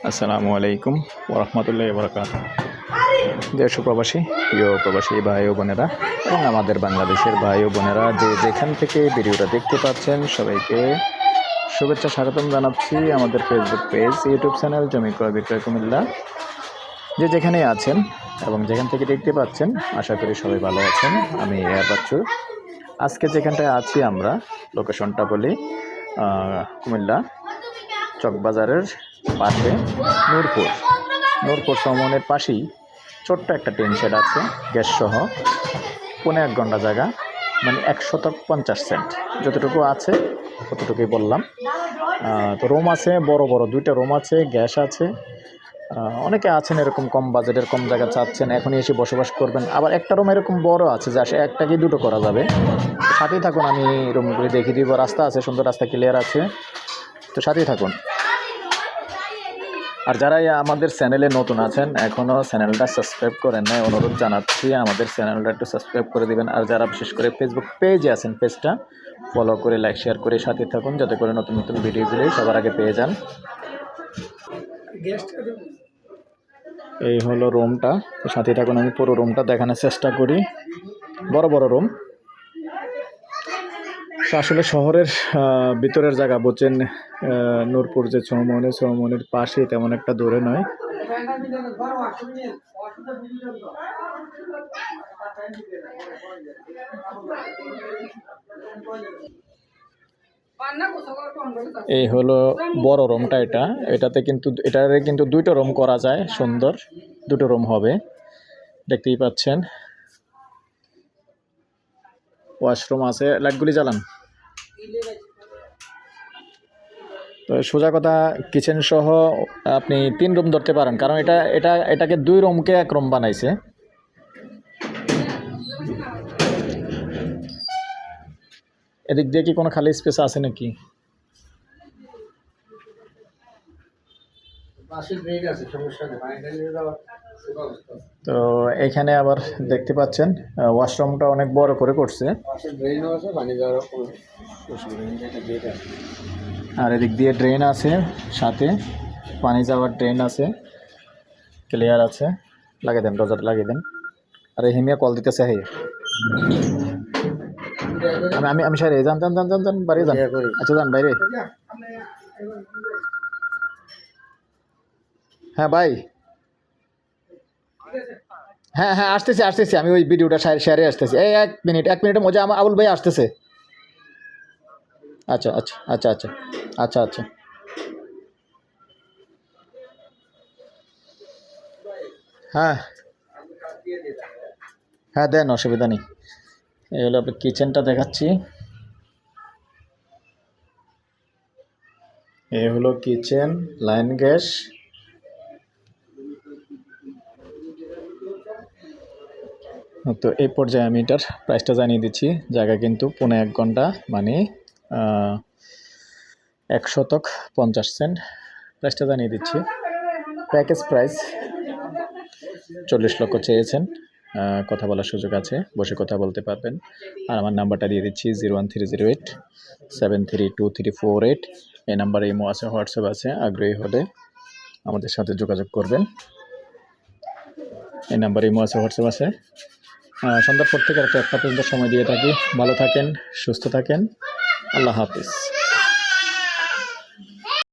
আসসালামু আলাইকুম ওরহমতুল্লাহি ওবরাকাতুহু। দেশ ও প্রবাসী প্রিয় প্রবাসী ভাই ও বোনেরা এবং আমাদের বাংলাদেশের ভাই ও বোনেরা যে যেখান থেকে ভিডিওটা দেখতে পাচ্ছেন সবাইকে শুভেচ্ছা স্বাগতম জানাচ্ছি আমাদের ফেসবুক পেজ ইউটিউব চ্যানেল জমি ক্রয় বিক্রয় কুমিল্লা। যে যেখানেই আছেন এবং যেখান থেকে দেখতে পাচ্ছেন আশা করি সবাই ভালো আছেন। আমি বাচ্চু। আজকে যেখানটায় আছি আমরা লোকেশনটা বলি কুমিল্লা চকবাজারের পাশে নূরপুর সমনের পাশেই ছোট্ট একটা টিন শেড আছে, গ্যাস সহ 1.5 ঘন্টা জায়গা, মানে 150 সেন্ট যতটুকু আছে ততটুকুই বললাম। তো রুম আছে, বড় বড় 2টা রুম আছে, গ্যাস আছে। অনেকে আছেন এরকম কম বাজেটের কম জায়গা চাচ্ছেন, এখনই এসে বসবাস করবেন। আবার একটা রুম এরকম বড় আছে যে আসে একটাকেই 2টো করা যাবে। সাথেই থাকুন, আমি রুমগুলি দেখিয়ে দিব। রাস্তা আছে, সুন্দর রাস্তা, ক্লিয়ার আছে, তো সাথেই থাকুন। আর যারা আমাদের চ্যানেলে নতুন আছেন এখনও চ্যানেলটা সাবস্ক্রাইব করেন নাই, অনুরোধ জানাচ্ছি আমাদের চ্যানেলটা একটু সাবস্ক্রাইব করে দিবেন। আর যারা বিশেষ করে ফেসবুক পেজে আছেন পেজটা ফলো করে লাইক শেয়ার করে সাথে থাকুন, যাতে করে নতুন নতুন ভিডিওগুলি সবার আগে পেয়ে যান। এই হলো রুমটা, তো সাথে থাকুন, আমি পুরো রুমটা দেখানোর চেষ্টা করি। বড় বড় রুম। তো আসলে শহরের ভিতরের জায়গা বুঝছেন, নূরপুর যে চৌমনির পাশে তেমন একটা দূরে নয়। এই হলো বড় রুমটা। এটাতে কিন্তু 2টো রুম করা যায়, সুন্দর 2টো রুম হবে, দেখতেই পাচ্ছেন। ওয়াশরুম আছে, লাইটগুলি জ্বালান। তো সোজা কথা, কিচেন সহ আপনি 3 রুম ধরতে পারেন, কারণ এটাকে 2 রুমকে 1 রুম বানাইছে। এদিক দিয়ে কি কোনো খালি স্পেস আছে নাকি? তো এখানে আবার দেখতে পাচ্ছেন ওয়াশরুমটা অনেক বড় করে করছে, আর এদিক দিয়ে ড্রেন আছে, সাথে পানি যাওয়ার ড্রেন আছে, ক্লিয়ার আছে। লাগিয়ে দেন, দরজাটা লাগিয়ে দেন। আর এই হিমিয়া কল দিতেছে। হে আমি সারি যান বাইরে যান। আচ্ছা যান বাইরে। হ্যাঁ ভাই, হ্যাঁ আসতেছি আমি ওই ভিডিওটা শেয়ারে আসতেছি। এই 1 মিনিটের মধ্যে আবুল ভাই আসতেছে। আচ্ছা। হ্যাঁ দেন, অসুবিধা নেই। এই হলো আপনার কিচেনটা দেখাচ্ছি। এই হলো কিচেন, লাইন গ্যাস। তো এই পর্যায়ে আমি এটার প্রাইসটা জানিয়ে দিচ্ছি। জায়গা কিন্তু 1.5 ঘন্টা, মানে 150 সেন্ট। প্রাইসটা জানিয়ে দিচ্ছি। প্যাকেজ প্রাইস 40 লক্ষ চেয়েছেন। কথা বলার সুযোগ আছে, বসে কথা বলতে পারবেন। আর আমার নাম্বারটা দিয়ে দিচ্ছি 01308 732348। এই নাম্বারে ইমো আছে, হোয়াটসঅ্যাপ আছে। আগ্রহী হলে আমাদের সাথে যোগাযোগ করবেন। এই নাম্বারে ইমো আছে, হোয়াটসঅ্যাপ আছে। সন্ধ্যার পর থেকে 1টা পর্যন্ত সময় দিয়ে থাকি। ভালো থাকেন, সুস্থ থাকেন। আল্লাহ হাফিজ।